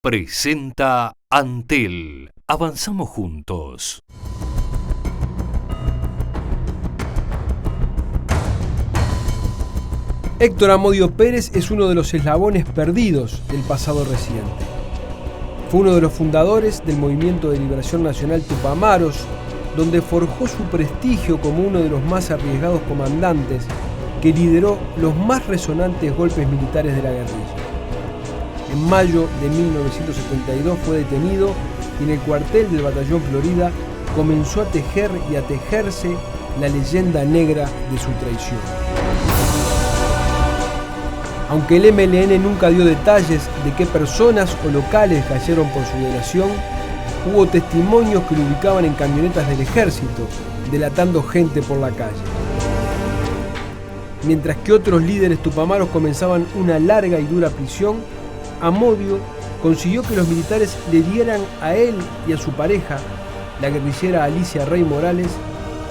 presenta Antel. Avanzamos juntos. Héctor Amodio Pérez es uno de los eslabones perdidos del pasado reciente. Fue uno de los fundadores del Movimiento de Liberación Nacional Tupamaros, donde forjó su prestigio como uno de los más arriesgados comandantes que lideró los más resonantes golpes militares de la guerrilla. En mayo de 1972 fue detenido y en el cuartel del Batallón Florida comenzó a tejer y a tejerse la leyenda negra de su traición. Aunque el MLN nunca dio detalles de qué personas o locales cayeron por su delación, hubo testimonios que lo ubicaban en camionetas del ejército, delatando gente por la calle. Mientras que otros líderes tupamaros comenzaban una larga y dura prisión, Amodio consiguió que los militares le dieran a él y a su pareja, la guerrillera Alicia Rey Morales,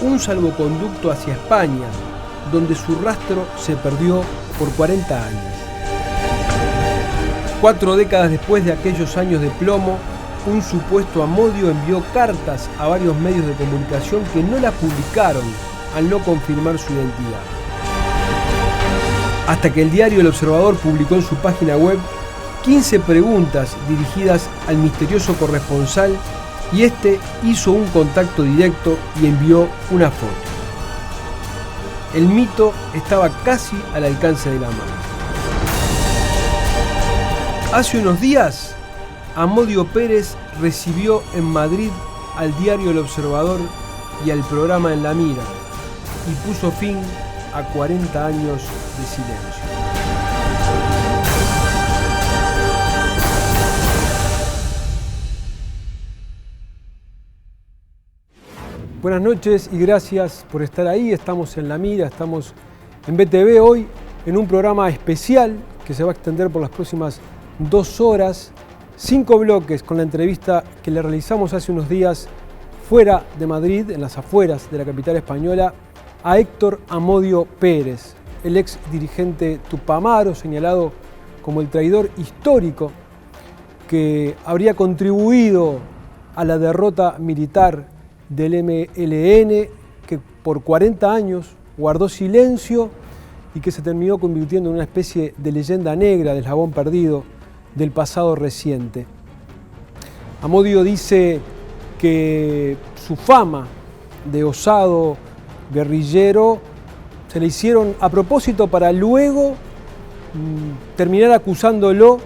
un salvoconducto hacia España, donde su rastro se perdió por 40 años. 4 décadas después de aquellos años de plomo, un supuesto Amodio envió cartas a varios medios de comunicación que no las publicaron al no confirmar su identidad. Hasta que el diario El Observador publicó en su página web 15 preguntas dirigidas al misterioso corresponsal y este hizo un contacto directo y envió una foto. El mito estaba casi al alcance de la mano. Hace unos días, Amodio Pérez recibió en Madrid al diario El Observador y al programa En la Mira y puso fin a 40 años de silencio. Buenas noches y gracias por estar ahí. Estamos en La Mira, estamos en BTV hoy en un programa especial que se va a extender por las próximas 2 horas, 5 bloques con la entrevista que le realizamos hace unos días fuera de Madrid, en las afueras de la capital española, a Héctor Amodio Pérez, el ex dirigente tupamaro, señalado como el traidor histórico que habría contribuido a la derrota militar del MLN, que por 40 años guardó silencio y que se terminó convirtiendo en una especie de leyenda negra, de eslabón perdido del pasado reciente. Amodio dice que su fama de osado guerrillero se le hicieron a propósito para luego terminar acusándolo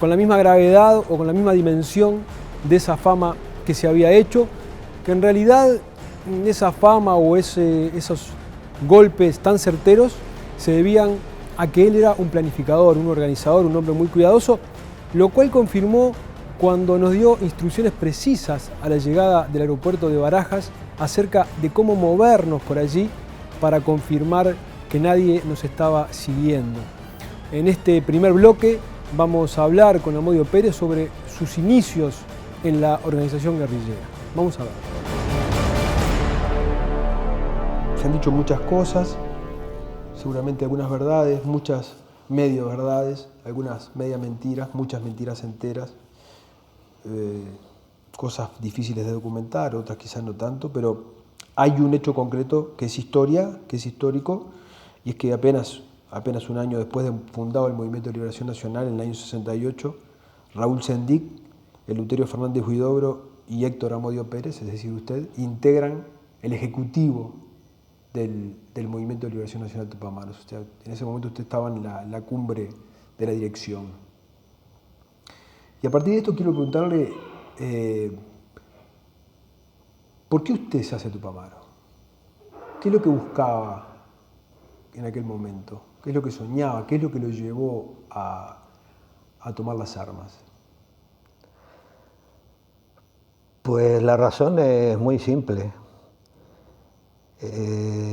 con la misma gravedad o con la misma dimensión de esa fama que se había hecho, que en realidad esa fama o esos golpes tan certeros se debían a que él era un planificador, un organizador, un hombre muy cuidadoso, lo cual confirmó cuando nos dio instrucciones precisas a la llegada del aeropuerto de Barajas acerca de cómo movernos por allí para confirmar que nadie nos estaba siguiendo. En este primer bloque vamos a hablar con Amodio Pérez sobre sus inicios en la organización guerrillera. Vamos a ver. Se han dicho muchas cosas, seguramente algunas verdades, muchas medio verdades, algunas media mentiras, muchas mentiras enteras, cosas difíciles de documentar, otras quizás no tanto, pero hay un hecho concreto que es historia, que es histórico, y es que apenas un año después de fundado el Movimiento de Liberación Nacional, en el año 68, Raúl Sendic, Eleuterio Fernández Huidobro y Héctor Amodio Pérez, es decir, usted, integran el ejecutivo del Movimiento de Liberación Nacional Tupamaros. O sea, en ese momento usted estaba en la cumbre de la dirección. Y a partir de esto quiero preguntarle, ¿por qué usted se hace tupamaro? ¿Qué es lo que buscaba en aquel momento? ¿Qué es lo que soñaba? ¿Qué es lo que lo llevó a tomar las armas? Pues la razón es muy simple.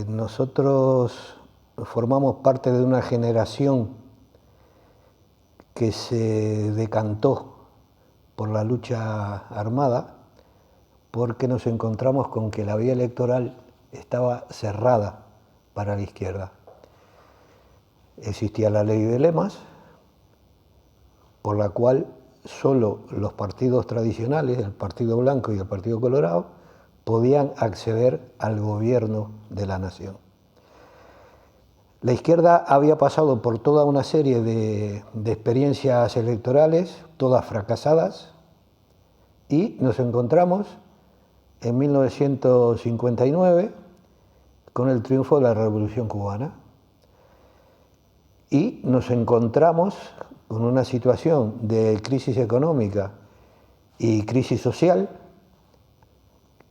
Nosotros formamos parte de una generación que se decantó por la lucha armada porque nos encontramos con que la vía electoral estaba cerrada para la izquierda. Existía la ley de lemas, por la cual solo los partidos tradicionales, el Partido Blanco y el Partido Colorado, podían acceder al gobierno de la nación. La izquierda había pasado por toda una serie de experiencias electorales, todas fracasadas, y nos encontramos en 1959 con el triunfo de la Revolución Cubana. Y nos encontramos con una situación de crisis económica y crisis social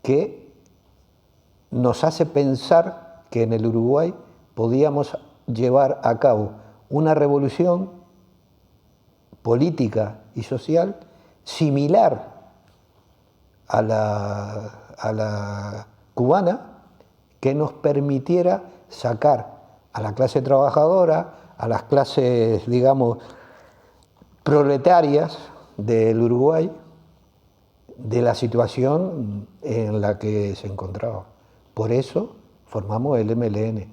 que nos hace pensar que en el Uruguay podíamos llevar a cabo una revolución política y social similar a la cubana, que nos permitiera sacar a la clase trabajadora, a las clases, digamos, proletarias del Uruguay, de la situación en la que se encontraba. Por eso formamos el MLN.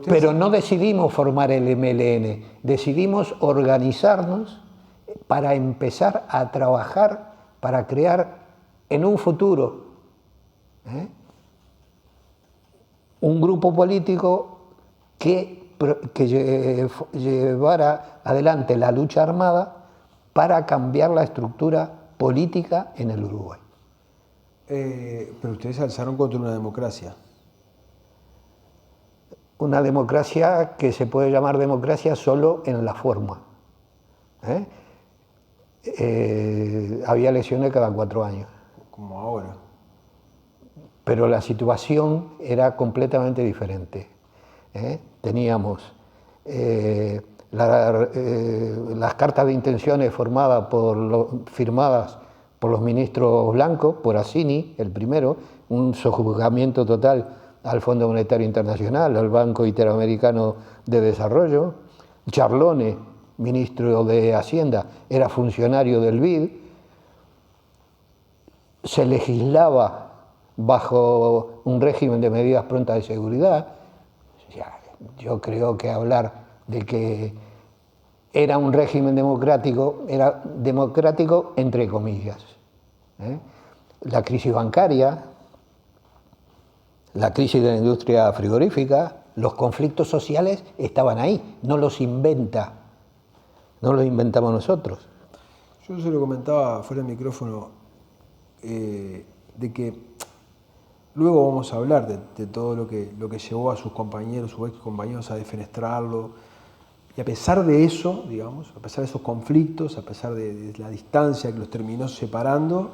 Pero no decidimos formar el MLN, decidimos organizarnos para empezar a trabajar, para crear en un futuro un grupo político que llevara adelante la lucha armada para cambiar la estructura política en el Uruguay. Pero ustedes se alzaron contra una democracia. Una democracia que se puede llamar democracia solo en la forma. Había elecciones cada 4 años. Como ahora. Pero la situación era completamente diferente. Teníamos las cartas de intenciones firmadas por los ministros blancos, por Assini, el primero, un sojuzgamiento total al Fondo Monetario Internacional, al Banco Interamericano de Desarrollo. Charlone, ministro de Hacienda, era funcionario del BID. Se legislaba bajo un régimen de medidas prontas de seguridad. Yo creo que hablar de que era un régimen democrático, era democrático entre comillas. La crisis bancaria, la crisis de la industria frigorífica, los conflictos sociales estaban ahí, no los inventamos nosotros. Yo se lo comentaba fuera del micrófono, de que luego vamos a hablar de todo lo que llevó a sus compañeros, sus ex compañeros a defenestrarlo. Y a pesar de eso, digamos, a pesar de esos conflictos, a pesar de la distancia que los terminó separando,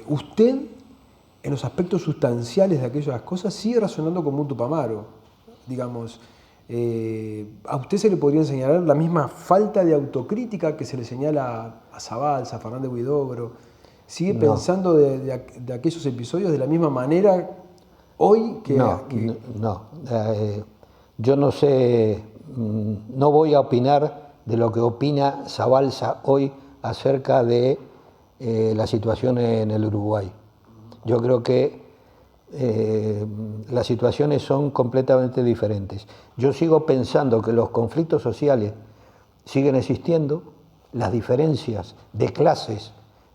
usted, en los aspectos sustanciales de aquellas cosas, sigue razonando como un Tupamaro. Digamos, a usted se le podría señalar la misma falta de autocrítica que se le señala a Zabalza, a Fernández Huidobro. ¿Sigue pensando de aquellos episodios de la misma manera hoy que...? No. Yo no sé, no voy a opinar de lo que opina Zabalza hoy acerca de la situación en el Uruguay. Yo creo que las situaciones son completamente diferentes. Yo sigo pensando que los conflictos sociales siguen existiendo, las diferencias de clases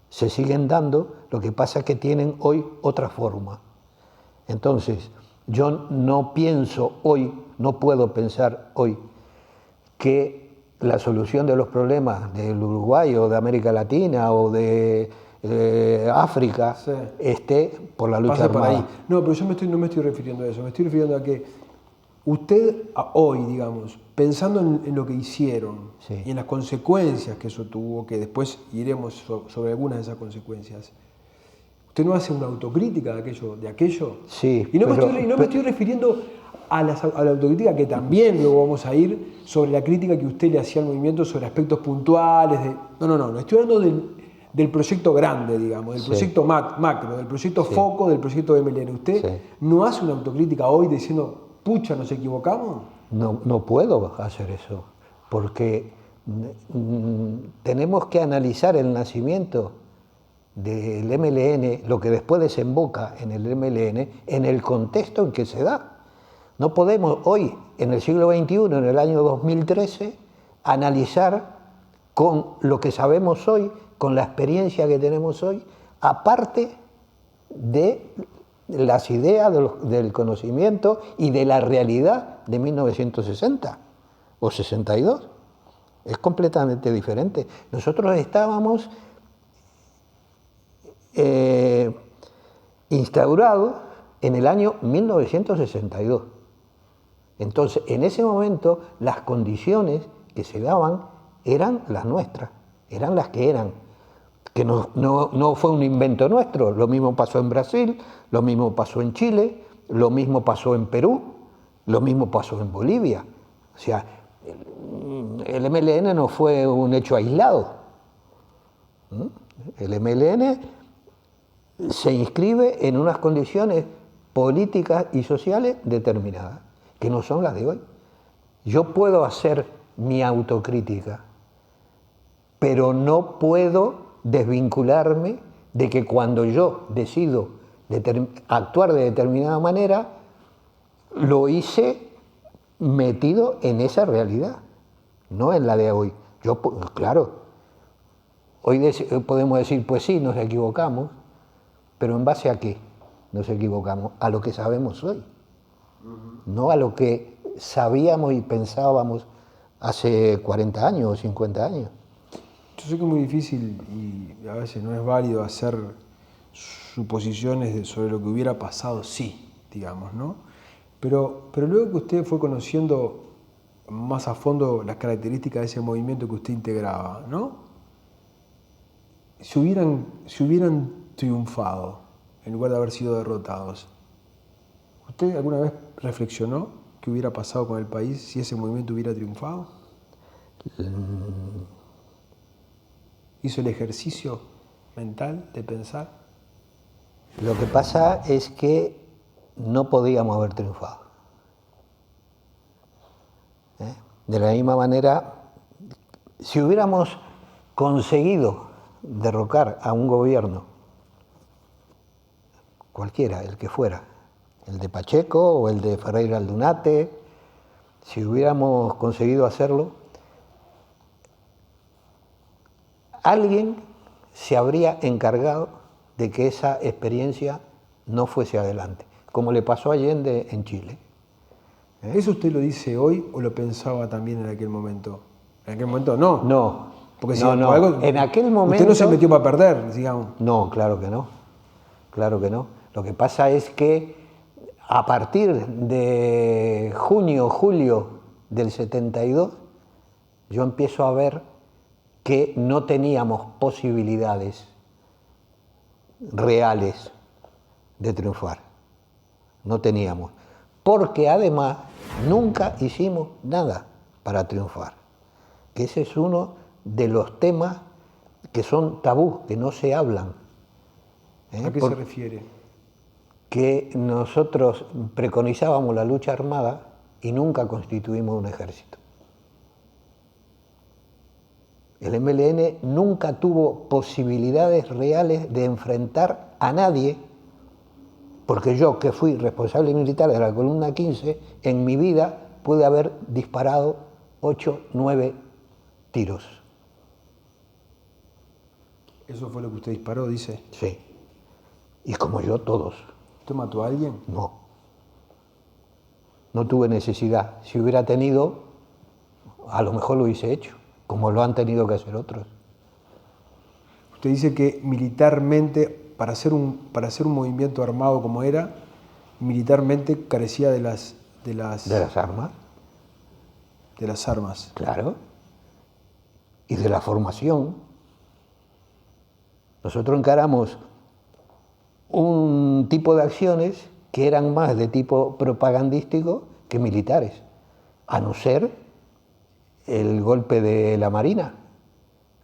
se siguen dando, lo que pasa es que tienen hoy otra forma. Entonces, yo no pienso hoy, no puedo pensar hoy que la solución de los problemas del Uruguay o de América Latina o de África esté por la lucha armada. Por ahí. No, pero yo no me estoy refiriendo a eso, me estoy refiriendo a que usted hoy, digamos, pensando en lo que hicieron y en las consecuencias que eso tuvo, que después iremos sobre algunas de esas consecuencias, ¿usted no hace una autocrítica de aquello? Sí. Y no me estoy refiriendo a la autocrítica, que también luego vamos a ir sobre la crítica que usted le hacía al movimiento sobre aspectos puntuales. No, estoy hablando del proyecto grande, digamos, del proyecto macro, del proyecto foco, del proyecto MLN. ¿Usted no hace una autocrítica hoy diciendo, pucha, nos equivocamos? No puedo hacer eso, porque tenemos que analizar el nacimiento del MLN, lo que después desemboca en el MLN, en el contexto en que se da. No podemos hoy, en el siglo XXI, en el año 2013, analizar con lo que sabemos hoy, con la experiencia que tenemos hoy, aparte de las ideas del conocimiento y de la realidad de 1960 o 62. Es completamente diferente. Nosotros estábamos instaurados en el año 1962. Entonces, en ese momento, las condiciones que se daban eran las nuestras, eran las que eran. Que no fue un invento nuestro. Lo mismo pasó en Brasil, lo mismo pasó en Chile, lo mismo pasó en Perú, lo mismo pasó en Bolivia. O sea, el MLN no fue un hecho aislado. El MLN se inscribe en unas condiciones políticas y sociales determinadas, que no son las de hoy. Yo puedo hacer mi autocrítica, pero no puedo desvincularme de que cuando yo decido actuar de determinada manera, lo hice metido en esa realidad, no en la de hoy. Claro, hoy podemos decir, pues sí, nos equivocamos, pero ¿en base a qué nos equivocamos? A lo que sabemos hoy, no a lo que sabíamos y pensábamos hace 40 años o 50 años. Yo sé que es muy difícil y a veces no es válido hacer suposiciones sobre lo que hubiera pasado, sí, digamos, ¿no? Pero luego que usted fue conociendo más a fondo las características de ese movimiento que usted integraba, ¿no? Si hubieran triunfado en lugar de haber sido derrotados, ¿usted alguna vez reflexionó qué hubiera pasado con el país si ese movimiento hubiera triunfado? ¿Hizo el ejercicio mental de pensar? Lo que pasa es que no podíamos haber triunfado. De la misma manera, si hubiéramos conseguido derrocar a un gobierno, cualquiera, el que fuera, el de Pacheco o el de Ferreira Aldunate, si hubiéramos conseguido hacerlo, alguien se habría encargado de que esa experiencia no fuese adelante, como le pasó a Allende en Chile. ¿Eso usted lo dice hoy o lo pensaba también en aquel momento? En aquel momento no. No, porque si no. algo, En aquel momento... Usted no se metió para perder, digamos. No, claro que no. Claro que no. Lo que pasa es que a partir de junio, julio del 72, yo empiezo a ver que no teníamos posibilidades reales de triunfar. No teníamos. Porque además nunca hicimos nada para triunfar. Que ese es uno de los temas que son tabú, que no se hablan. ¿A qué se refiere? Que nosotros preconizábamos la lucha armada y nunca constituimos un ejército. El MLN nunca tuvo posibilidades reales de enfrentar a nadie, porque yo, que fui responsable militar de la columna 15, en mi vida pude haber disparado 8, 9 tiros. ¿Eso fue lo que usted disparó, dice? Sí. Y como yo, todos. ¿Usted mató a alguien? No. No tuve necesidad. Si hubiera tenido, a lo mejor lo hubiese hecho, como lo han tenido que hacer otros. Usted dice que militarmente, para hacer un movimiento armado como era, militarmente carecía de las armas. De las armas. Claro. Y de la formación. Nosotros encaramos un tipo de acciones que eran más de tipo propagandístico que militares, a no ser el golpe de la Marina,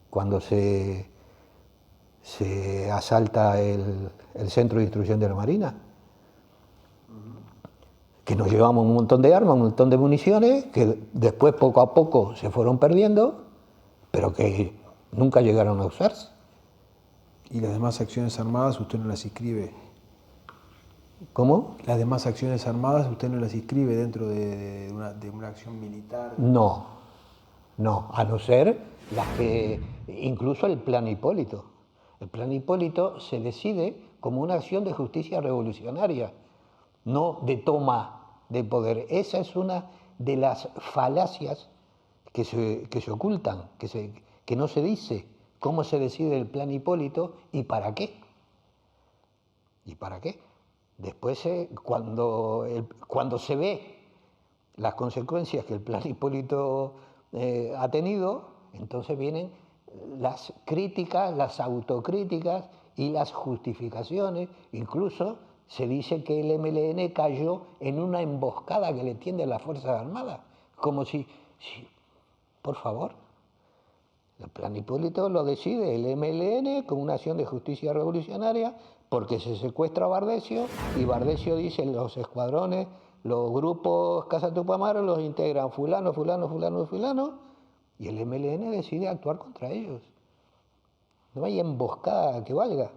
cuando se asalta el centro de instrucción de la Marina, que nos llevamos un montón de armas, un montón de municiones, que después poco a poco se fueron perdiendo, pero que nunca llegaron a usarse. ¿Y las demás acciones armadas usted no las inscribe? ¿Cómo? ¿Las demás acciones armadas usted no las inscribe dentro de una acción militar? No, a no ser incluso el Plan Hipólito. El Plan Hipólito se decide como una acción de justicia revolucionaria, no de toma de poder. Esa es una de las falacias que se ocultan, que no se dice cómo se decide el Plan Hipólito y para qué. ¿Y para qué? Después, cuando se ve las consecuencias que el Plan Hipólito ha tenido, entonces vienen las críticas, las autocríticas y las justificaciones. Incluso se dice que el MLN cayó en una emboscada que le tienden las Fuerzas Armadas, como si por favor, el Plan Hipólito lo decide el MLN con una acción de justicia revolucionaria porque se secuestra a Bardesio y Bardesio dice los escuadrones, los grupos Casa Tupamaro los integran fulano, fulano, fulano, fulano y el MLN decide actuar contra ellos. No hay emboscada que valga.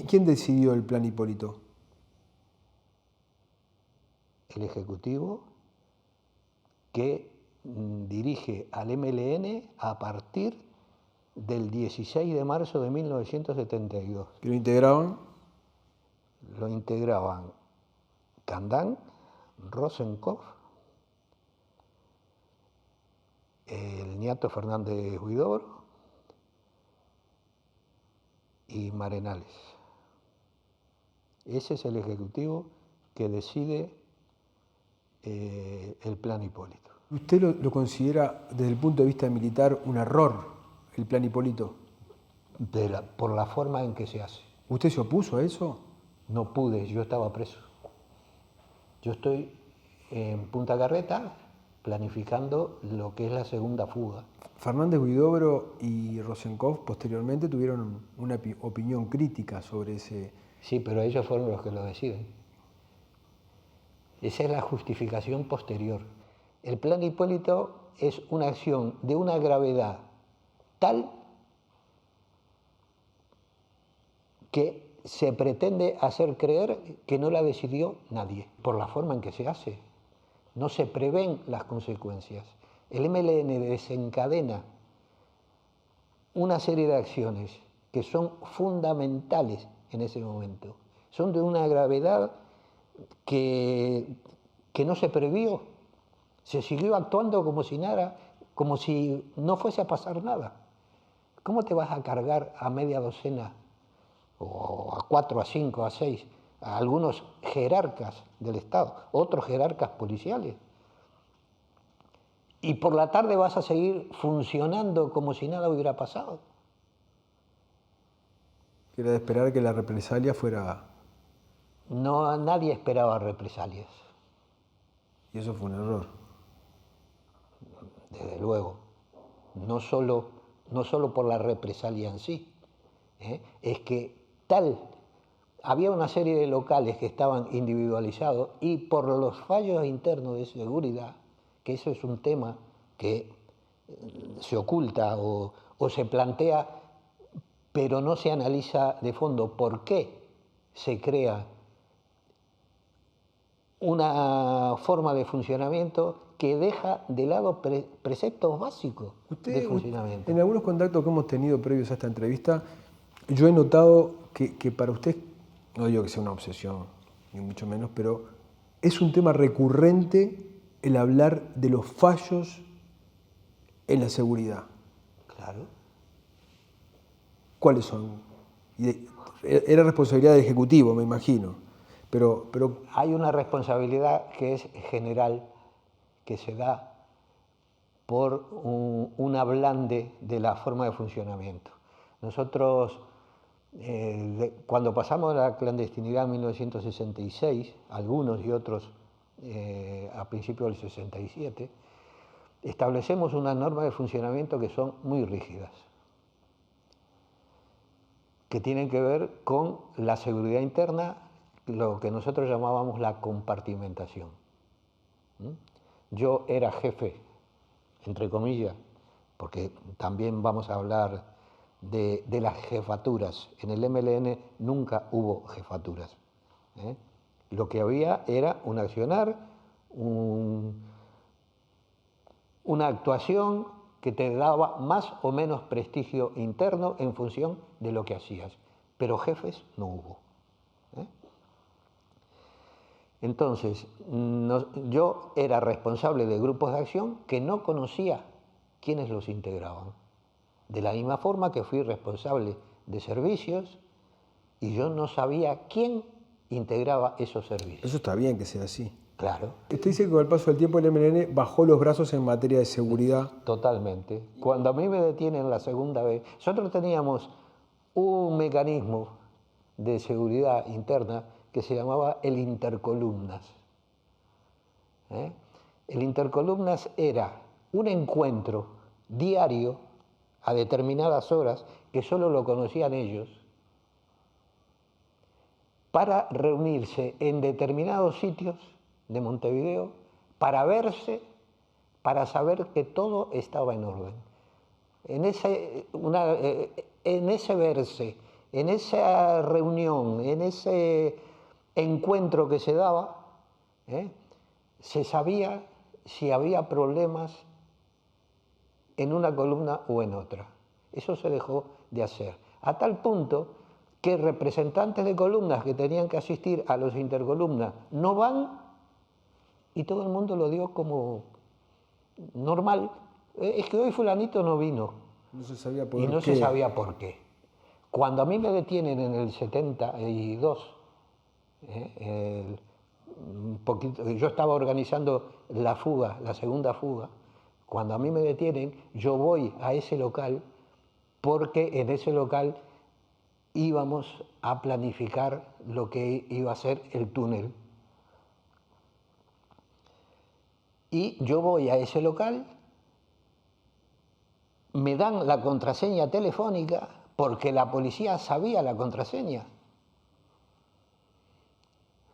¿Quién decidió el Plan Hipólito? El Ejecutivo que dirige al MLN a partir del 16 de marzo de 1972. ¿Que lo integraban? Lo integraban Candán, Rosenkopf, el Ñato Fernández Huidobro y Marenales. Ese es el Ejecutivo que decide el Plan Hipólito. ¿Usted lo considera desde el punto de vista militar un error el Plan Hipólito? Por la forma en que se hace. ¿Usted se opuso a eso? No pude, yo estaba preso. Yo estoy en Punta Carreta planificando lo que es la segunda fuga. Fernández Huidobro y Rosenkopf posteriormente tuvieron una opinión crítica sobre ese... Sí, pero ellos fueron los que lo deciden. Esa es la justificación posterior. El Plan Hipólito es una acción de una gravedad tal que se pretende hacer creer que no la decidió nadie, por la forma en que se hace. No se prevén las consecuencias. El MLN desencadena una serie de acciones que son fundamentales en ese momento. Son de una gravedad que no se previó. Se siguió actuando como si nada, como si no fuese a pasar nada. ¿Cómo te vas a cargar a media docena, o a 4, a 5, a 6, a algunos jerarcas del Estado, otros jerarcas policiales? Y por la tarde vas a seguir funcionando como si nada hubiera pasado. Era de esperar que la represalia fuera... No, nadie esperaba represalias. Y eso fue un error. Desde luego. No solo por la represalia en sí. Es que había una serie de locales que estaban individualizados y por los fallos internos de seguridad, que eso es un tema que se oculta o se plantea, pero no se analiza de fondo por qué se crea una forma de funcionamiento que deja de lado preceptos básicos de funcionamiento. En algunos contactos que hemos tenido previos a esta entrevista, yo he notado que para usted, no digo que sea una obsesión, ni mucho menos, pero es un tema recurrente el hablar de los fallos en la seguridad. Claro. ¿Cuáles son? Era responsabilidad del Ejecutivo, me imagino, pero... Hay una responsabilidad que es general, que se da por un ablande de la forma de funcionamiento. Nosotros, cuando pasamos a la clandestinidad en 1966, algunos y otros a principios del 67, establecemos unas normas de funcionamiento que son muy rígidas, que tienen que ver con la seguridad interna, lo que nosotros llamábamos la compartimentación. Yo era jefe, entre comillas, porque también vamos a hablar de las jefaturas. En el MLN nunca hubo jefaturas. Lo que había era un accionar, una actuación que te daba más o menos prestigio interno en función de lo que hacías, pero jefes no hubo. Entonces, yo era responsable de grupos de acción que no conocía quiénes los integraban. De la misma forma que fui responsable de servicios y yo no sabía quién integraba esos servicios. Eso está bien que sea así. Claro. Usted dice que con el paso del tiempo el MLN bajó los brazos en materia de seguridad. Totalmente. Cuando a mí me detienen la segunda vez, nosotros teníamos un mecanismo de seguridad interna que se llamaba el intercolumnas. El intercolumnas era un encuentro diario a determinadas horas que solo lo conocían ellos para reunirse en determinados sitios de Montevideo para verse, para saber que todo estaba en orden. En ese verse, en esa reunión, en ese encuentro que se daba, se sabía si había problemas en una columna o en otra. Eso se dejó de hacer, a tal punto que representantes de columnas que tenían que asistir a los intercolumnas no van y todo el mundo lo dio como normal. Es que hoy fulanito no vino. No se sabía por qué. Y no qué. Se sabía por qué. Cuando a mí me detienen en el 72, un poquito, yo estaba organizando la fuga, la segunda fuga. Cuando a mí me detienen, yo voy a ese local porque en ese local íbamos a planificar lo que iba a ser el túnel. Y yo voy a ese local, me dan la contraseña telefónica porque la policía sabía la contraseña.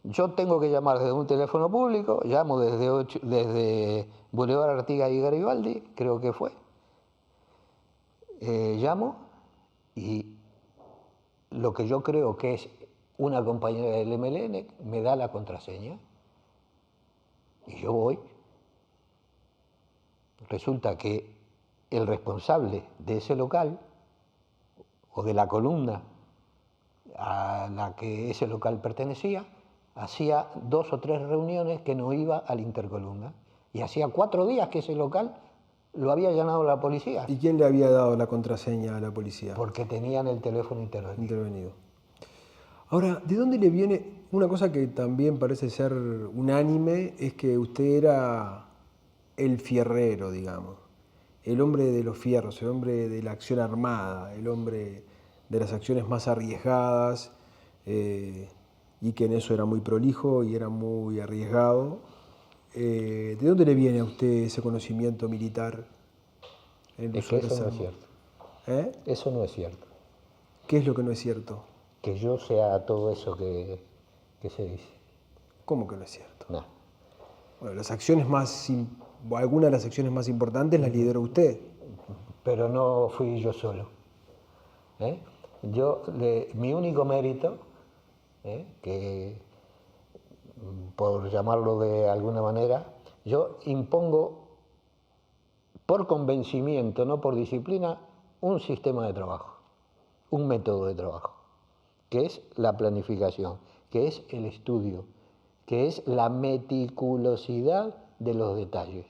Yo tengo que llamar desde un teléfono público, llamo desde Boulevard Artigas y Garibaldi, creo que fue. Llamo y lo que yo creo que es una compañera del MLN me da la contraseña y yo voy. Resulta que el responsable de ese local o de la columna a la que ese local pertenecía hacía 2 o 3 reuniones que no iba al intercolumna y hacía 4 días que ese local lo había allanado la policía. ¿Y quién le había dado la contraseña a la policía? Porque tenían el teléfono intervenido. Ahora, ¿de dónde le viene? Una cosa que también parece ser unánime es que usted era el fierrero, digamos, el hombre de los fierros, el hombre de la acción armada, el hombre de las acciones más arriesgadas, y que en eso era muy prolijo y era muy arriesgado. ¿De dónde le viene a usted ese conocimiento militar? Es que eso no es cierto. Eso no es cierto. ¿Qué es lo que no es cierto? Que yo sea todo eso que se dice. ¿Cómo que no es cierto? No. Bueno, algunas de las acciones más importantes las lideró usted. Pero no fui yo solo. Mi único mérito, que por llamarlo de alguna manera, yo impongo por convencimiento, no por disciplina, un sistema de trabajo, un método de trabajo, que es la planificación, que es el estudio, que es la meticulosidad de los detalles,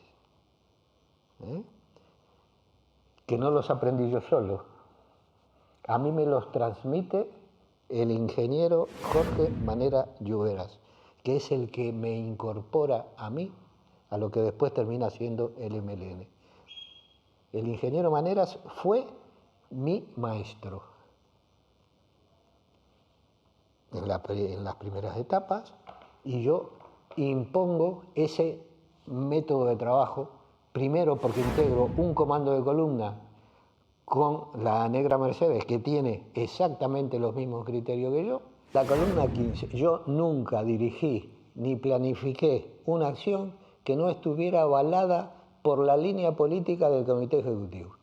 que no los aprendí yo solo. A mí me los transmite el ingeniero Jorge Manera Lluveras, que es el que me incorpora a mí a lo que después termina siendo el MLN. El ingeniero Maneras fue mi maestro en las primeras etapas y yo impongo ese método de trabajo, primero porque integro un comando de columna con la Negra Mercedes, que tiene exactamente los mismos criterios que yo. La columna 15, yo nunca dirigí ni planifiqué una acción que no estuviera avalada por la línea política del Comité Ejecutivo.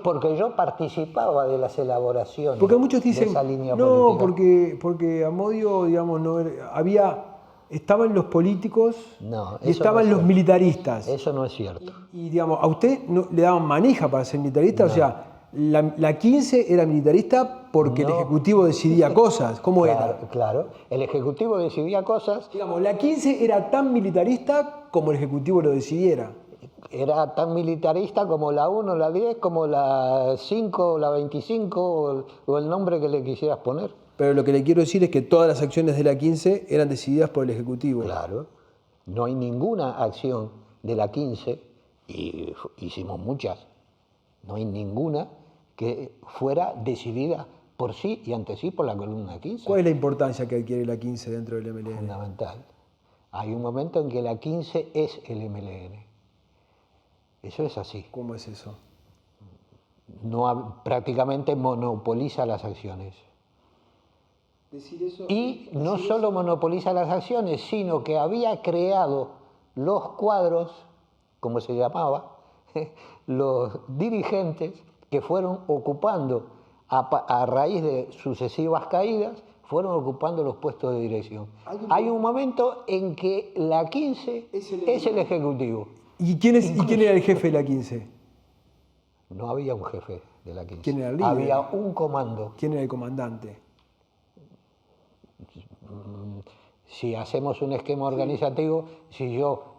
Porque yo participaba de las elaboraciones porque muchos dicen, de esa línea no, política. porque Amodio, digamos, no había estaban los políticos No, y eso estaban no es los cierto. militaristas. Eso no es cierto. Y digamos, ¿a usted no le daban manija para ser militarista? No. O sea, la 15 era militarista porque el No. Ejecutivo decidía cosas. ¿Cómo Claro, era? claro. El Ejecutivo decidía cosas. Digamos, la 15 era tan militarista como el Ejecutivo lo decidiera. Era tan militarista como la 1, la 10, como la 5, la 25 o el nombre que le quisieras poner. Pero lo que le quiero decir es que todas las acciones de la 15 eran decididas por el Ejecutivo. Claro. No hay ninguna acción de la 15, y hicimos muchas, no hay ninguna que fuera decidida por sí y ante sí por la columna 15. ¿Cuál es la importancia que adquiere la 15 dentro del MLN? Fundamental. Hay un momento en que la 15 es el MLN. Eso es así. ¿Cómo es eso? No, prácticamente monopoliza las acciones. Decir eso, Y no solo monopoliza las acciones, sino que había creado los cuadros, como se llamaba, los dirigentes que fueron ocupando, a raíz de sucesivas caídas, fueron ocupando los puestos de dirección. Hay un momento en que la 15 es el Ejecutivo. ¿Y quién era el jefe de la 15? No había un jefe de la 15. ¿Quién era el líder? Había un comando. ¿Quién era el comandante? Si hacemos un esquema organizativo, si yo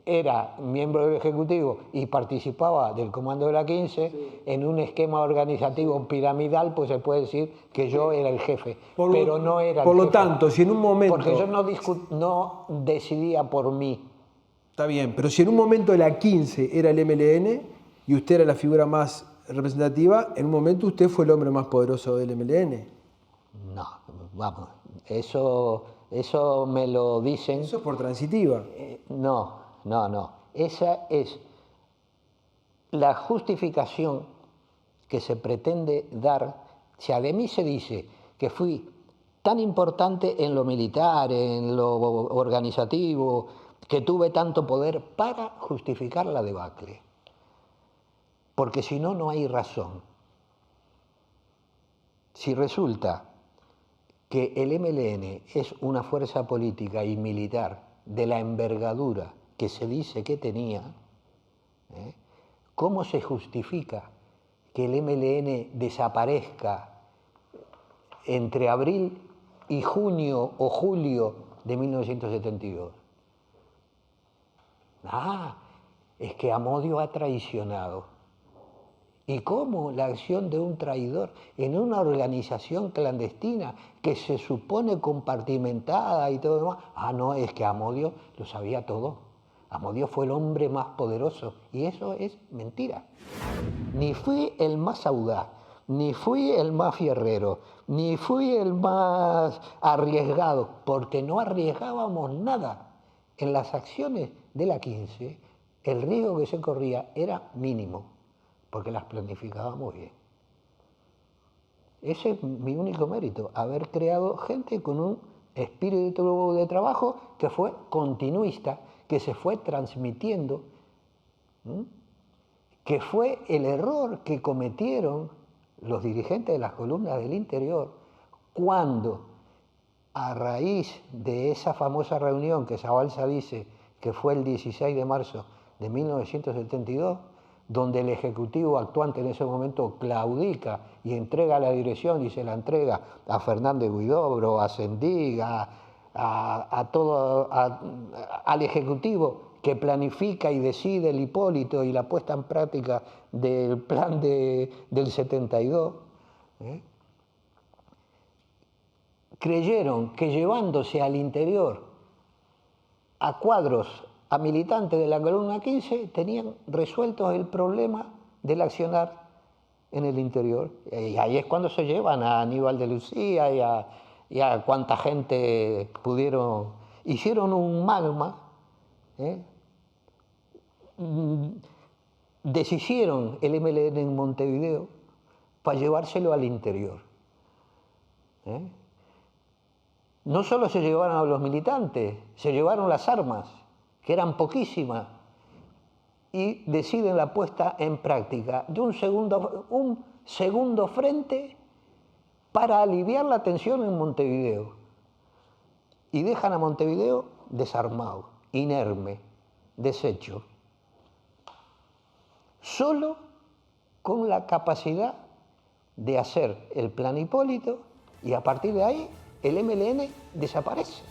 era miembro del Ejecutivo y participaba del comando de la 15, en un esquema organizativo piramidal, pues se puede decir que yo era el jefe, pero no era el jefe. Por lo tanto, si en un momento... Porque yo no decidía por mí. Está bien, pero si en un momento la 15 era el MLN y usted era la figura más representativa, en un momento usted fue el hombre más poderoso del MLN. No, vamos, eso me lo dicen. Eso es por transitiva. No. Esa es la justificación que se pretende dar. Si de mí se dice que fui tan importante en lo militar, en lo organizativo, que tuve tanto poder para justificar la debacle. Porque si no, no hay razón. Si resulta que el MLN es una fuerza política y militar de la envergadura que se dice que tenía, ¿cómo se justifica que el MLN desaparezca entre abril y junio o julio de 1972? Es que Amodio ha traicionado. ¿Y cómo la acción de un traidor en una organización clandestina que se supone compartimentada y todo lo demás? No, es que Amodio lo sabía todo. Amodio fue el hombre más poderoso y eso es mentira. Ni fui el más audaz, ni fui el más fierrero, ni fui el más arriesgado, porque no arriesgábamos nada. En las acciones de la 15, el riesgo que se corría era mínimo, porque las planificábamos bien. Ese es mi único mérito, haber creado gente con un espíritu de trabajo que fue continuista, que se fue transmitiendo, que fue el error que cometieron los dirigentes de las columnas del interior cuando, a raíz de esa famosa reunión que Zabalza dice que fue el 16 de marzo de 1972, donde el Ejecutivo actuante en ese momento claudica y entrega la dirección y se la entrega a Fernández Huidobro, a Sendig, al Ejecutivo que planifica y decide el Hipólito y la puesta en práctica del plan del 72, creyeron que llevándose al interior a cuadros, a militantes de la columna 15, tenían resuelto el problema del accionar en el interior. Y ahí es cuando se llevan a Aníbal de Lucía y a cuánta gente pudieron. Hicieron un magma, deshicieron el MLN en Montevideo para llevárselo al interior. No solo se llevaron a los militantes, se llevaron las armas, que eran poquísimas, y deciden la puesta en práctica de un segundo frente para aliviar la tensión en Montevideo. y dejan a Montevideo desarmado, inerme, deshecho, solo con la capacidad de hacer el plan Hipólito, y a partir de ahí el MLN desaparece.